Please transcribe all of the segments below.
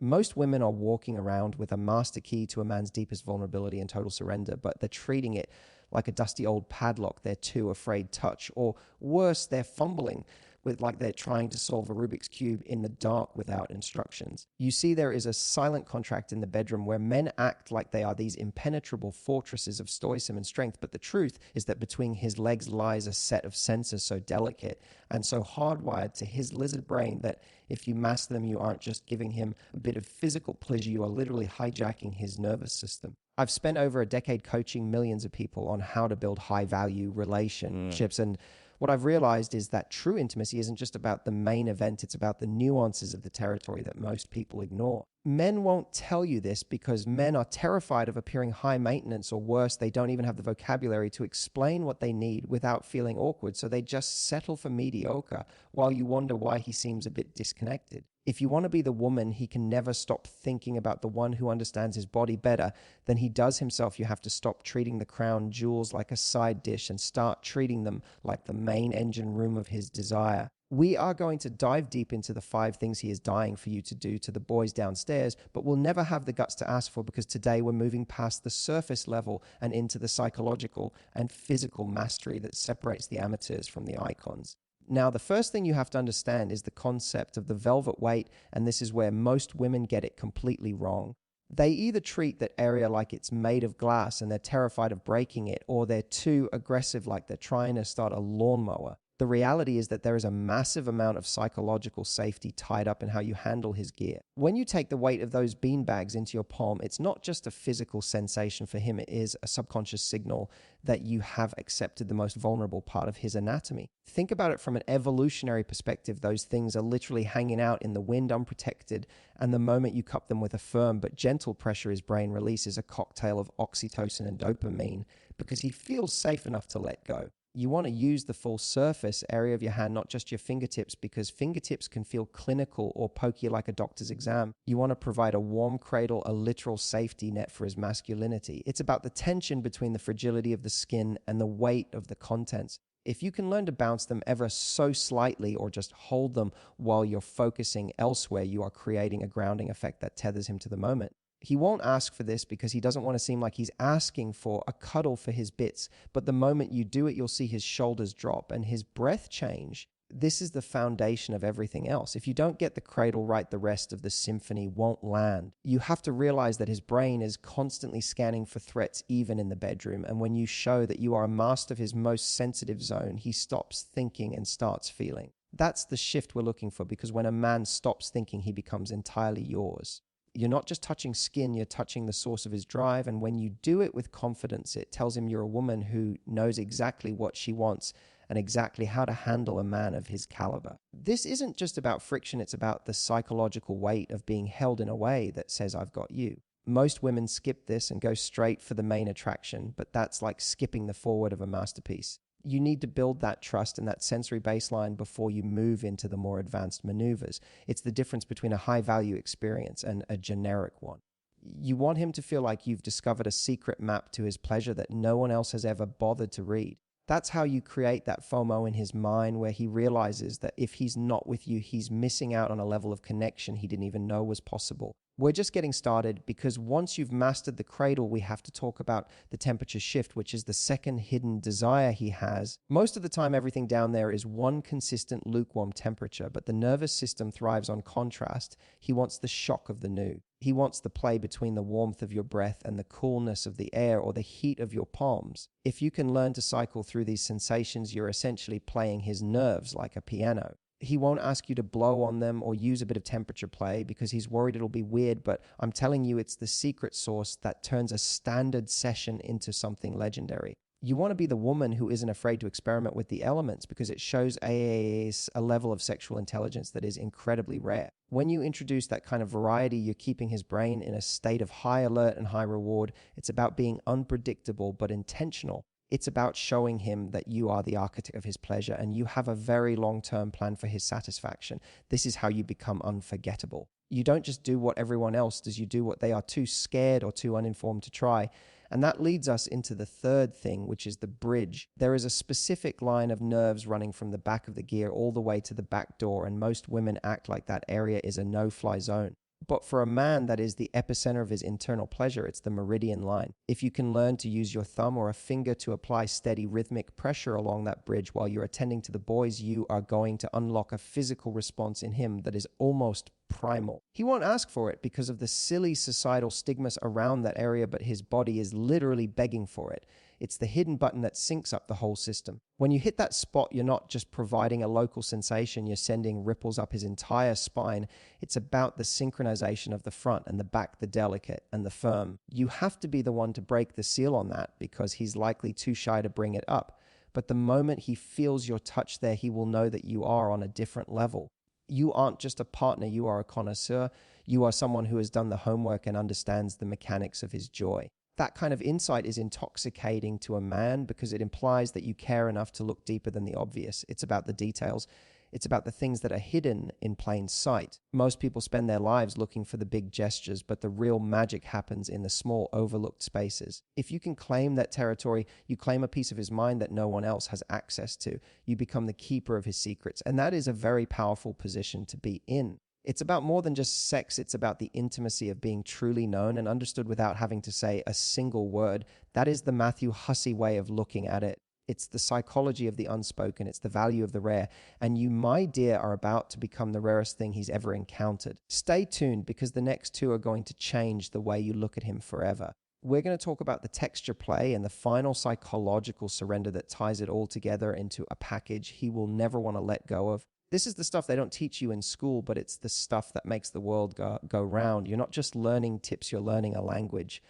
Most women are walking around with a master key to a man's deepest vulnerability and total surrender, but they're treating it like a dusty old padlock they're too afraid to touch, or worse, they're fumbling with like they're trying to solve a Rubik's Cube in the dark without instructions. You see, there is a silent contract in the bedroom where men act like they are these impenetrable fortresses of stoicism and strength, but the truth is that between his legs lies a set of sensors so delicate and so hardwired to his lizard brain that if you master them, you aren't just giving him a bit of physical pleasure, you are literally hijacking his nervous system. I've spent over a decade coaching millions of people on how to build high-value relationships, and what I've realized is that true intimacy isn't just about the main event, it's about the nuances of the territory that most people ignore. Men won't tell you this because men are terrified of appearing high maintenance, or worse, they don't even have the vocabulary to explain what they need without feeling awkward, so they just settle for mediocre while you wonder why he seems a bit disconnected. If you want to be the woman he can never stop thinking about, the one who understands his body better than he does himself, you have to stop treating the crown jewels like a side dish and start treating them like the main engine room of his desire. We are going to dive deep into the 5 things he is dying for you to do to the boys downstairs, but we'll never have the guts to ask for, because today we're moving past the surface level and into the psychological and physical mastery that separates the amateurs from the icons. Now, the first thing you have to understand is the concept of the velvet weight, and this is where most women get it completely wrong. They either treat that area like it's made of glass and they're terrified of breaking it, or they're too aggressive like they're trying to start a lawnmower. The reality is that there is a massive amount of psychological safety tied up in how you handle his gear. When you take the weight of those beanbags into your palm, it's not just a physical sensation for him, it is a subconscious signal that you have accepted the most vulnerable part of his anatomy. Think about it from an evolutionary perspective. Those things are literally hanging out in the wind unprotected, and the moment you cup them with a firm but gentle pressure, his brain releases a cocktail of oxytocin and dopamine because he feels safe enough to let go. You want to use the full surface area of your hand, not just your fingertips, because fingertips can feel clinical or pokey like a doctor's exam. You want to provide a warm cradle, a literal safety net for his masculinity. It's about the tension between the fragility of the skin and the weight of the contents. If you can learn to bounce them ever so slightly or just hold them while you're focusing elsewhere, you are creating a grounding effect that tethers him to the moment. He won't ask for this because he doesn't want to seem like he's asking for a cuddle for his bits, but the moment you do it, you'll see his shoulders drop and his breath change. This is the foundation of everything else. If you don't get the cradle right, the rest of the symphony won't land. You have to realize that his brain is constantly scanning for threats even in the bedroom, and when you show that you are a master of his most sensitive zone, he stops thinking and starts feeling. That's the shift we're looking for, because when a man stops thinking, he becomes entirely yours. You're not just touching skin, you're touching the source of his drive, and when you do it with confidence, it tells him you're a woman who knows exactly what she wants and exactly how to handle a man of his caliber. This isn't just about friction, it's about the psychological weight of being held in a way that says, I've got you. Most women skip this and go straight for the main attraction, but that's like skipping the forward of a masterpiece. You need to build that trust and that sensory baseline before you move into the more advanced maneuvers. It's the difference between a high-value experience and a generic one. You want him to feel like you've discovered a secret map to his pleasure that no one else has ever bothered to read. That's how you create that FOMO in his mind, where he realizes that if he's not with you, he's missing out on a level of connection he didn't even know was possible. We're just getting started, because once you've mastered the cradle, we have to talk about the temperature shift, which is the second hidden desire he has. Most of the time, everything down there is one consistent lukewarm temperature, but the nervous system thrives on contrast. He wants the shock of the new. He wants the play between the warmth of your breath and the coolness of the air, or the heat of your palms. If you can learn to cycle through these sensations, you're essentially playing his nerves like a piano. He won't ask you to blow on them or use a bit of temperature play because he's worried it'll be weird, but I'm telling you, it's the secret sauce that turns a standard session into something legendary. You want to be the woman who isn't afraid to experiment with the elements, because it shows a level of sexual intelligence that is incredibly rare. When you introduce that kind of variety, you're keeping his brain in a state of high alert and high reward. It's about being unpredictable but intentional. It's about showing him that you are the architect of his pleasure and you have a very long-term plan for his satisfaction. This is how you become unforgettable. You don't just do what everyone else does, you do what they are too scared or too uninformed to try. And that leads us into the third thing, which is the bridge. There is a specific line of nerves running from the back of the gear all the way to the back door, and most women act like that area is a no-fly zone. But for a man, that is the epicenter of his internal pleasure. It's the meridian line. If you can learn to use your thumb or a finger to apply steady rhythmic pressure along that bridge while you're attending to the boys, you are going to unlock a physical response in him that is almost primal. He won't ask for it because of the silly societal stigmas around that area, but his body is literally begging for it. It's the hidden button that syncs up the whole system. When you hit that spot, you're not just providing a local sensation, you're sending ripples up his entire spine. It's about the synchronization of the front and the back, the delicate and the firm. You have to be the one to break the seal on that because he's likely too shy to bring it up. But the moment he feels your touch there, he will know that you are on a different level. You aren't just a partner, you are a connoisseur. You are someone who has done the homework and understands the mechanics of his joy. That kind of insight is intoxicating to a man because it implies that you care enough to look deeper than the obvious. It's about the details. It's about the things that are hidden in plain sight. Most people spend their lives looking for the big gestures, but the real magic happens in the small, overlooked spaces. If you can claim that territory, you claim a piece of his mind that no one else has access to. You become the keeper of his secrets, and that is a very powerful position to be in. It's about more than just sex. It's about the intimacy of being truly known and understood without having to say a single word. That is the Matthew Hussey way of looking at it. It's the psychology of the unspoken. It's the value of the rare. And you, my dear, are about to become the rarest thing he's ever encountered. Stay tuned because the next two are going to change the way you look at him forever. We're going to talk about the texture play and the final psychological surrender that ties it all together into a package he will never want to let go of. This is the stuff they don't teach you in school, but it's the stuff that makes the world go round. You're not just learning tips, you're learning a language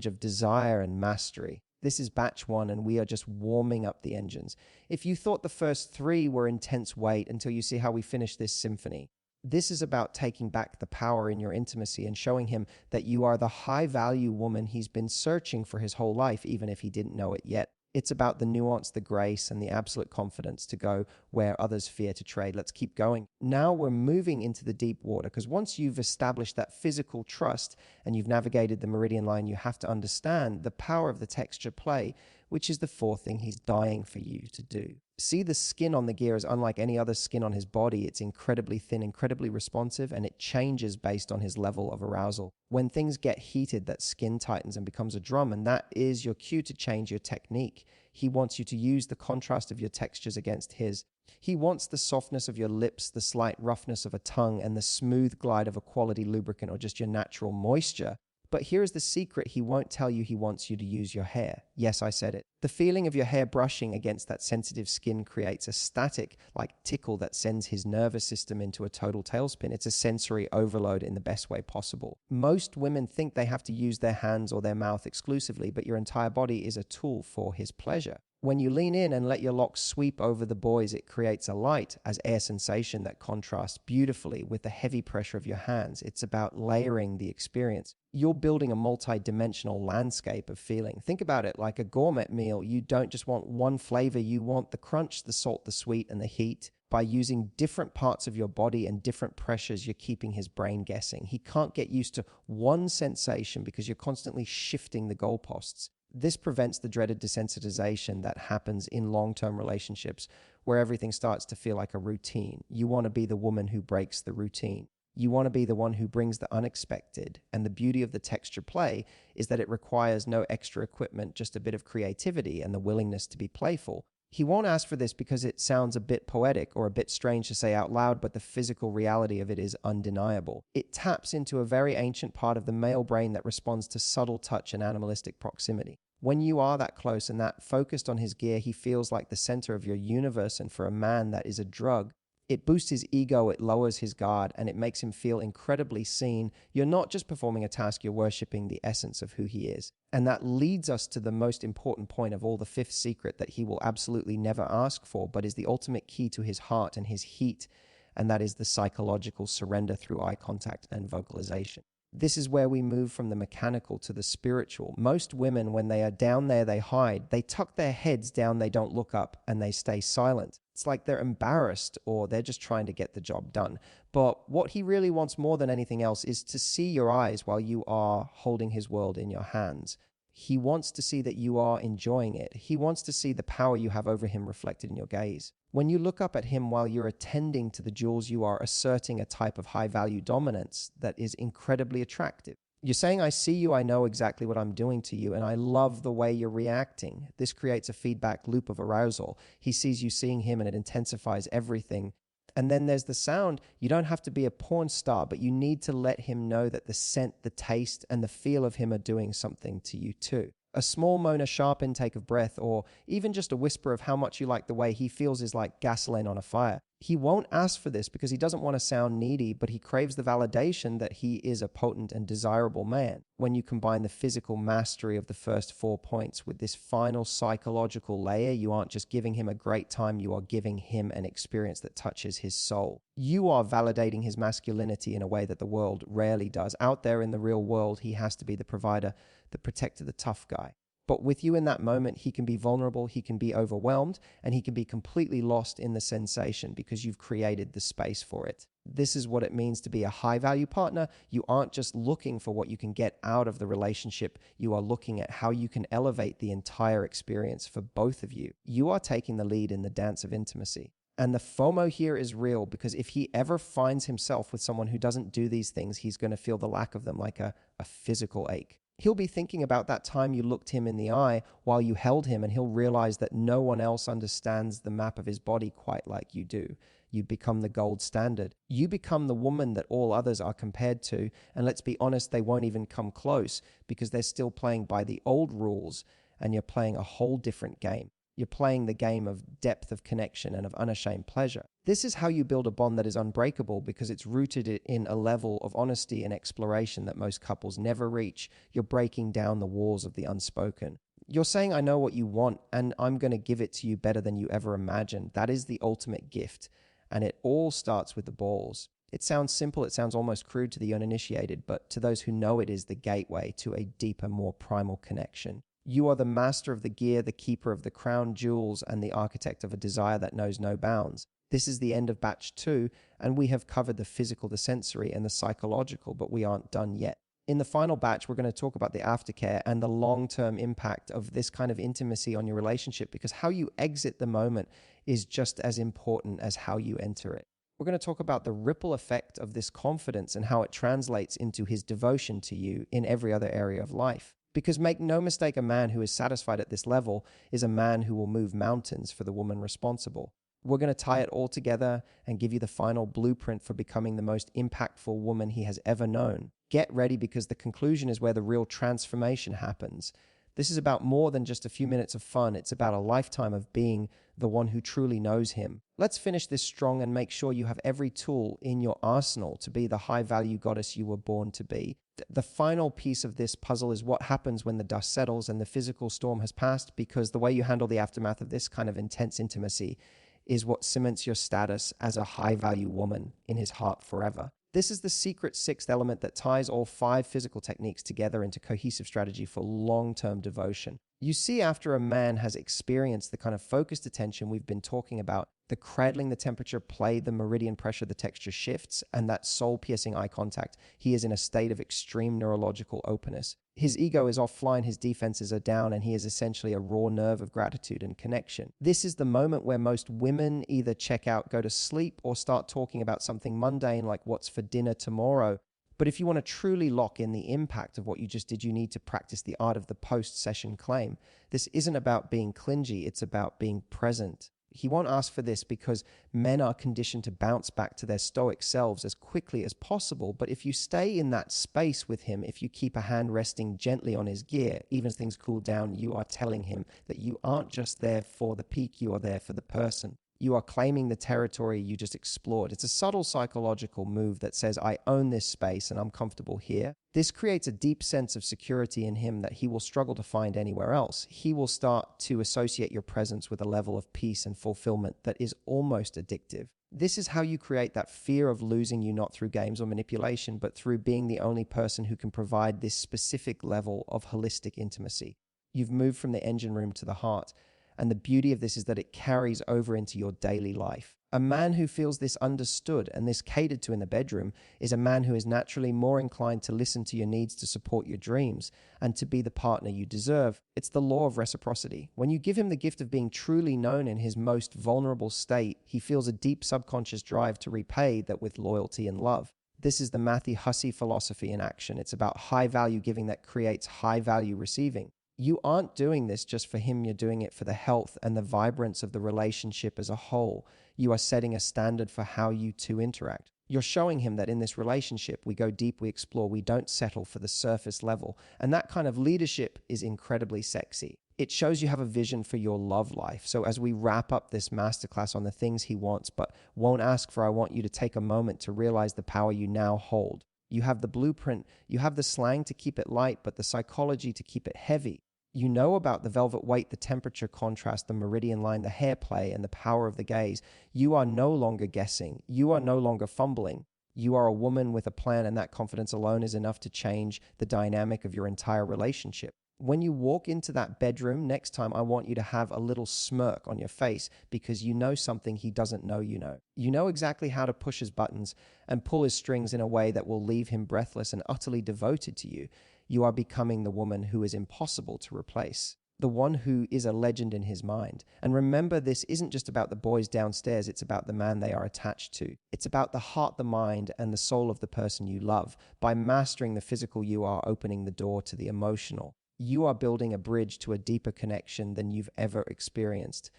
of desire and mastery. This is batch one, and we are just warming up the engines. If you thought the first three were intense, wait until you see how we finish this symphony. This is about taking back the power in your intimacy and showing him that you are the high-value woman he's been searching for his whole life, even if he didn't know it yet. It's about the nuance, the grace, and the absolute confidence to go where others fear to tread. Let's keep going. Now we're moving into the deep water, because once you've established that physical trust and you've navigated the meridian line, you have to understand the power of the texture play, which is the fourth thing he's dying for you to do. See, the skin on the gear is unlike any other skin on his body. It's incredibly thin, incredibly responsive, and it changes based on his level of arousal. When things get heated, that skin tightens and becomes a drum, and that is your cue to change your technique. He wants you to use the contrast of your textures against his. He wants the softness of your lips, the slight roughness of a tongue, and the smooth glide of a quality lubricant or just your natural moisture. But here's the secret: he won't tell you he wants you to use your hair. Yes, I said it. The feeling of your hair brushing against that sensitive skin creates a static, like tickle, that sends his nervous system into a total tailspin. It's a sensory overload in the best way possible. Most women think they have to use their hands or their mouth exclusively, but your entire body is a tool for his pleasure. When you lean in and let your locks sweep over the boys, it creates a light as air sensation that contrasts beautifully with the heavy pressure of your hands. It's about layering the experience. You're building a multi-dimensional landscape of feeling. Think about it like a gourmet meal. You don't just want one flavor, you want the crunch, the salt, the sweet, and the heat. By using different parts of your body and different pressures, you're keeping his brain guessing. He can't get used to one sensation because you're constantly shifting the goalposts. This prevents the dreaded desensitization that happens in long-term relationships where everything starts to feel like a routine. You want to be the woman who breaks the routine. You want to be the one who brings the unexpected. And the beauty of the texture play is that it requires no extra equipment, just a bit of creativity and the willingness to be playful. He won't ask for this because it sounds a bit poetic or a bit strange to say out loud, but the physical reality of it is undeniable. It taps into a very ancient part of the male brain that responds to subtle touch and animalistic proximity. When you are that close and that focused on his gear, he feels like the center of your universe, and for a man, that is a drug. It boosts his ego, it lowers his guard, and it makes him feel incredibly seen. You're not just performing a task, you're worshipping the essence of who he is. And that leads us to the most important point of all, the fifth secret that he will absolutely never ask for, but is the ultimate key to his heart and his heat, and that is the psychological surrender through eye contact and vocalization. This is where we move from the mechanical to the spiritual. Most women, when they are down there, they hide. They tuck their heads down, they don't look up, and they stay silent. It's like they're embarrassed or they're just trying to get the job done. But what he really wants more than anything else is to see your eyes while you are holding his world in your hands. He wants to see that you are enjoying it. He wants to see the power you have over him reflected in your gaze. When you look up at him while you're attending to the jewels, you are asserting a type of high-value dominance that is incredibly attractive. You're saying, I see you, I know exactly what I'm doing to you, and I love the way you're reacting. This creates a feedback loop of arousal. He sees you seeing him, and it intensifies everything. And then there's the sound. You don't have to be a porn star, but you need to let him know that the scent, the taste, and the feel of him are doing something to you too. A small moan, a sharp intake of breath, or even just a whisper of how much you like the way he feels is like gasoline on a fire. He won't ask for this because he doesn't want to sound needy, but he craves the validation that he is a potent and desirable man. When you combine the physical mastery of the first 4 points with this final psychological layer, you aren't just giving him a great time, you are giving him an experience that touches his soul. You are validating his masculinity in a way that the world rarely does. Out there in the real world, he has to be the provider, the protector, the tough guy. But with you in that moment, he can be vulnerable, he can be overwhelmed, and he can be completely lost in the sensation because you've created the space for it. This is what it means to be a high-value partner. You aren't just looking for what you can get out of the relationship. You are looking at how you can elevate the entire experience for both of you. You are taking the lead in the dance of intimacy. And the FOMO here is real because if he ever finds himself with someone who doesn't do these things, he's going to feel the lack of them like a physical ache. He'll be thinking about that time you looked him in the eye while you held him, and he'll realize that no one else understands the map of his body quite like you do. You become the gold standard. You become the woman that all others are compared to, and let's be honest, they won't even come close because they're still playing by the old rules, and you're playing a whole different game. You're playing the game of depth of connection and of unashamed pleasure. This is how you build a bond that is unbreakable because it's rooted in a level of honesty and exploration that most couples never reach. You're breaking down the walls of the unspoken. You're saying, I know what you want, and I'm going to give it to you better than you ever imagined. That is the ultimate gift, and it all starts with the balls. It sounds simple, it sounds almost crude to the uninitiated, but to those who know it is the gateway to a deeper, more primal connection. You are the master of the gear, the keeper of the crown jewels, and the architect of a desire that knows no bounds. This is the end of batch 2, and we have covered the physical, the sensory, and the psychological, but we aren't done yet. In the final batch, we're going to talk about the aftercare and the long-term impact of this kind of intimacy on your relationship, because how you exit the moment is just as important as how you enter it. We're going to talk about the ripple effect of this confidence and how it translates into his devotion to you in every other area of life. Because make no mistake, a man who is satisfied at this level is a man who will move mountains for the woman responsible. We're going to tie it all together and give you the final blueprint for becoming the most impactful woman he has ever known. Get ready because the conclusion is where the real transformation happens. This is about more than just a few minutes of fun. It's about a lifetime of being the one who truly knows him. Let's finish this strong and make sure you have every tool in your arsenal to be the high-value goddess you were born to be. The final piece of this puzzle is what happens when the dust settles and the physical storm has passed, because the way you handle the aftermath of this kind of intense intimacy is what cements your status as a high-value woman in his heart forever. This is the secret sixth element that ties all 5 physical techniques together into cohesive strategy for long-term devotion. You see, after a man has experienced the kind of focused attention we've been talking about, the cradling, the temperature, play, the meridian pressure, the texture shifts, and that soul-piercing eye contact, he is in a state of extreme neurological openness. His ego is offline, his defenses are down, and he is essentially a raw nerve of gratitude and connection. This is the moment where most women either check out, go to sleep, or start talking about something mundane like what's for dinner tomorrow. But if you want to truly lock in the impact of what you just did, you need to practice the art of the post-session claim. This isn't about being clingy, it's about being present. He won't ask for this because men are conditioned to bounce back to their stoic selves as quickly as possible. But if you stay in that space with him, if you keep a hand resting gently on his gear, even as things cool down, you are telling him that you aren't just there for the peak, you are there for the person. You are claiming the territory you just explored. It's a subtle psychological move that says, I own this space and I'm comfortable here. This creates a deep sense of security in him that he will struggle to find anywhere else. He will start to associate your presence with a level of peace and fulfillment that is almost addictive. This is how you create that fear of losing you, not through games or manipulation, but through being the only person who can provide this specific level of holistic intimacy. You've moved from the engine room to the heart. And the beauty of this is that it carries over into your daily life. A man who feels this understood and this catered to in the bedroom is a man who is naturally more inclined to listen to your needs to support your dreams and to be the partner you deserve. It's the law of reciprocity. When you give him the gift of being truly known in his most vulnerable state, he feels a deep subconscious drive to repay that with loyalty and love. This is the Hussey philosophy in action. It's about high value giving that creates high value receiving. You aren't doing this just for him, you're doing it for the health and the vibrance of the relationship as a whole. You are setting a standard for how you two interact. You're showing him that in this relationship, we go deep, we explore, we don't settle for the surface level. And that kind of leadership is incredibly sexy. It shows you have a vision for your love life. So as we wrap up this masterclass on the things he wants, but won't ask for, I want you to take a moment to realize the power you now hold. You have the blueprint, you have the slang to keep it light, but the psychology to keep it heavy. You know about the velvet weight, the temperature contrast, the meridian line, the hair play, and the power of the gaze. You are no longer guessing. You are no longer fumbling. You are a woman with a plan, and that confidence alone is enough to change the dynamic of your entire relationship. When you walk into that bedroom next time, I want you to have a little smirk on your face because you know something he doesn't know you know. You know exactly how to push his buttons and pull his strings in a way that will leave him breathless and utterly devoted to you. You are becoming the woman who is impossible to replace, the one who is a legend in his mind. And remember, this isn't just about the boys downstairs, it's about the man they are attached to. It's about the heart, the mind, and the soul of the person you love. By mastering the physical, you are opening the door to the emotional. You are building a bridge to a deeper connection than you've ever experienced.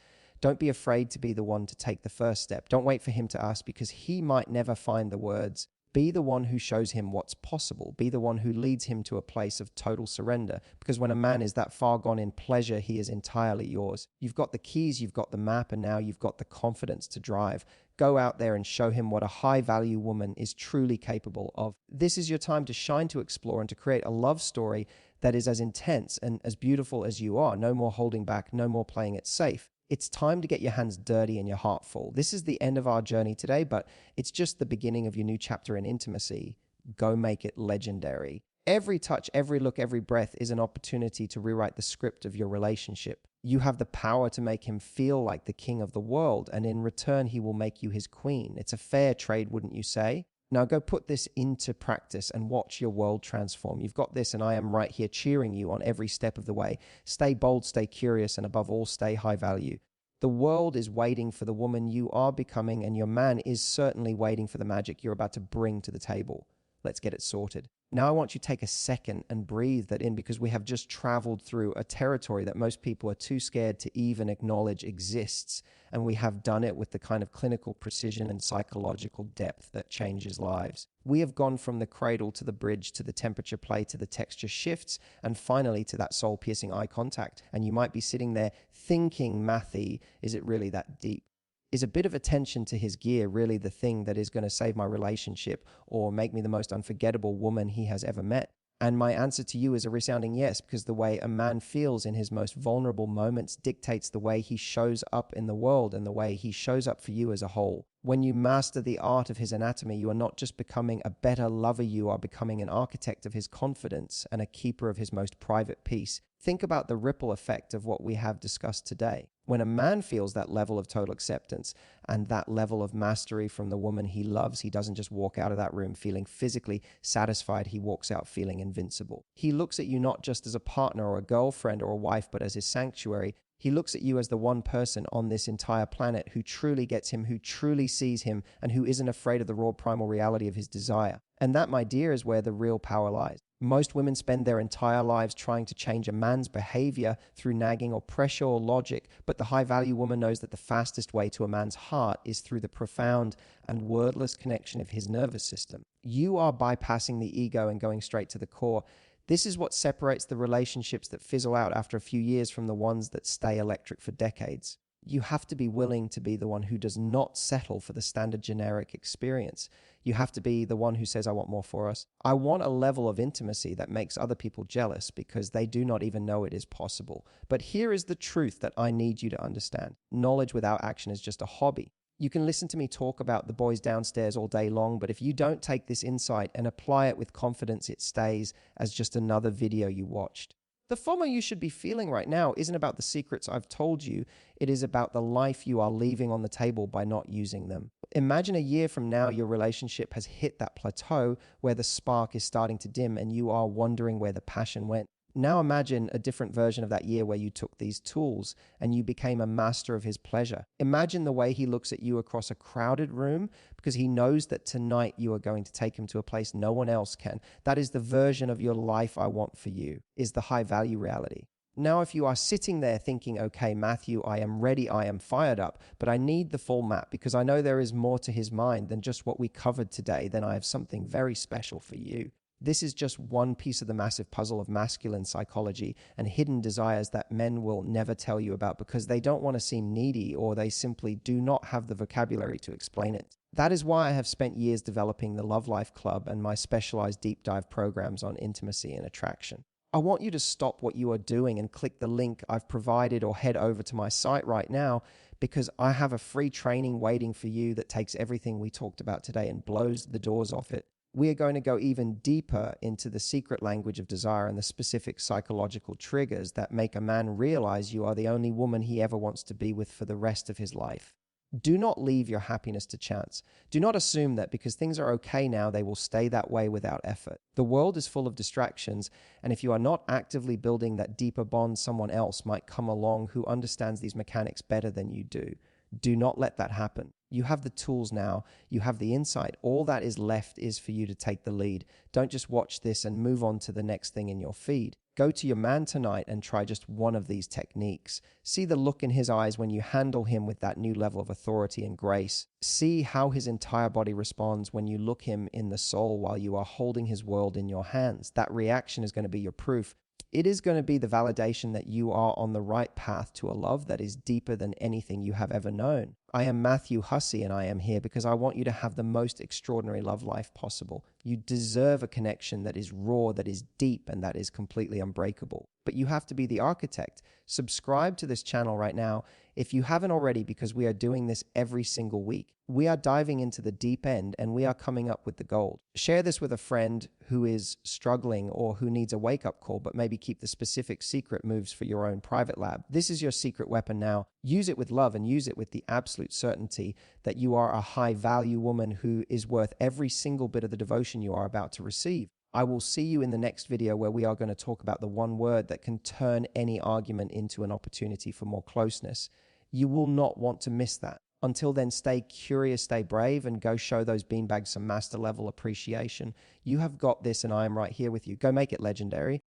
Don't be afraid to be the one to take the first step. Don't wait for him to ask because he might never find the words. Be the one who shows him what's possible. Be the one who leads him to a place of total surrender. Because when a man is that far gone in pleasure, he is entirely yours. You've got the keys, you've got the map, and now you've got the confidence to drive. Go out there and show him what a high-value woman is truly capable of. This is your time to shine, to explore, and to create a love story that is as intense and as beautiful as you are. No more holding back, no more playing it safe. It's time to get your hands dirty and your heart full. This is the end of our journey today, but it's just the beginning of your new chapter in intimacy. Go make it legendary. Every touch, every look, every breath is an opportunity to rewrite the script of your relationship. You have the power to make him feel like the king of the world, and in return, he will make you his queen. It's a fair trade, wouldn't you say? Now go put this into practice and watch your world transform. You've got this, and I am right here cheering you on every step of the way. Stay bold, stay curious, and above all, stay high value. The world is waiting for the woman you are becoming, and your man is certainly waiting for the magic you're about to bring to the table. Let's get it sorted. Now I want you to take a second and breathe that in, because we have just traveled through a territory that most people are too scared to even acknowledge exists. And we have done it with the kind of clinical precision and psychological depth that changes lives. We have gone from the cradle to the bridge to the temperature play to the texture shifts and finally to that soul-piercing eye contact. And you might be sitting there thinking, Matthew, is it really that deep? Is a bit of attention to his gear really the thing that is going to save my relationship or make me the most unforgettable woman he has ever met? And my answer to you is a resounding yes, because the way a man feels in his most vulnerable moments dictates the way he shows up in the world and the way he shows up for you as a whole. When you master the art of his anatomy, you are not just becoming a better lover, you are becoming an architect of his confidence and a keeper of his most private peace. Think about the ripple effect of what we have discussed today. When a man feels that level of total acceptance and that level of mastery from the woman he loves, he doesn't just walk out of that room feeling physically satisfied, he walks out feeling invincible. He looks at you not just as a partner or a girlfriend or a wife, but as his sanctuary. He looks at you as the one person on this entire planet who truly gets him, who truly sees him, and who isn't afraid of the raw primal reality of his desire. And that, my dear, is where the real power lies. Most women spend their entire lives trying to change a man's behavior through nagging or pressure or logic, but the high-value woman knows that the fastest way to a man's heart is through the profound and wordless connection of his nervous system. You are bypassing the ego and going straight to the core. This is what separates the relationships that fizzle out after a few years from the ones that stay electric for decades. You have to be willing to be the one who does not settle for the standard generic experience. You have to be the one who says, I want more for us. I want a level of intimacy that makes other people jealous because they do not even know it is possible. But here is the truth that I need you to understand. Knowledge without action is just a hobby. You can listen to me talk about the boys downstairs all day long, but if you don't take this insight and apply it with confidence, it stays as just another video you watched. The FOMO you should be feeling right now isn't about the secrets I've told you. It is about the life you are leaving on the table by not using them. Imagine a year from now, your relationship has hit that plateau where the spark is starting to dim and you are wondering where the passion went. Now imagine a different version of that year where you took these tools and you became a master of his pleasure. Imagine the way he looks at you across a crowded room because he knows that tonight you are going to take him to a place no one else can. That is the version of your life I want for you, is the high value reality. Now, if you are sitting there thinking, okay, Matthew, I am ready, I am fired up, but I need the full map because I know there is more to his mind than just what we covered today, then I have something very special for you. This is just one piece of the massive puzzle of masculine psychology and hidden desires that men will never tell you about because they don't want to seem needy or they simply do not have the vocabulary to explain it. That is why I have spent years developing the Love Life Club and my specialized deep dive programs on intimacy and attraction. I want you to stop what you are doing and click the link I've provided or head over to my site right now because I have a free training waiting for you that takes everything we talked about today and blows the doors off it. We are going to go even deeper into the secret language of desire and the specific psychological triggers that make a man realize you are the only woman he ever wants to be with for the rest of his life. Do not leave your happiness to chance. Do not assume that because things are okay now, they will stay that way without effort. The world is full of distractions, and if you are not actively building that deeper bond, someone else might come along who understands these mechanics better than you do. Do not let that happen. You have the tools now. You have the insight. All that is left is for you to take the lead. Don't just watch this and move on to the next thing in your feed. Go to your man tonight and try just one of these techniques. See the look in his eyes when you handle him with that new level of authority and grace. See how his entire body responds when you look him in the soul while you are holding his world in your hands. That reaction is going to be your proof. It is going to be the validation that you are on the right path to a love that is deeper than anything you have ever known. I am Matthew Hussey, and I am here because I want you to have the most extraordinary love life possible. You deserve a connection that is raw, that is deep, and that is completely unbreakable. But you have to be the architect. Subscribe to this channel right now if you haven't already, because we are doing this every single week. We are diving into the deep end and we are coming up with the gold. Share this with a friend who is struggling or who needs a wake-up call, but maybe keep the specific secret moves for your own private lab. This is your secret weapon now. Use it with love and use it with the absolute certainty that you are a high-value woman who is worth every single bit of the devotion you are about to receive. I will see you in the next video where we are going to talk about the one word that can turn any argument into an opportunity for more closeness. You will not want to miss that. Until then, stay curious, stay brave, and go show those beanbags some master level appreciation. You have got this, and I am right here with you. Go make it legendary.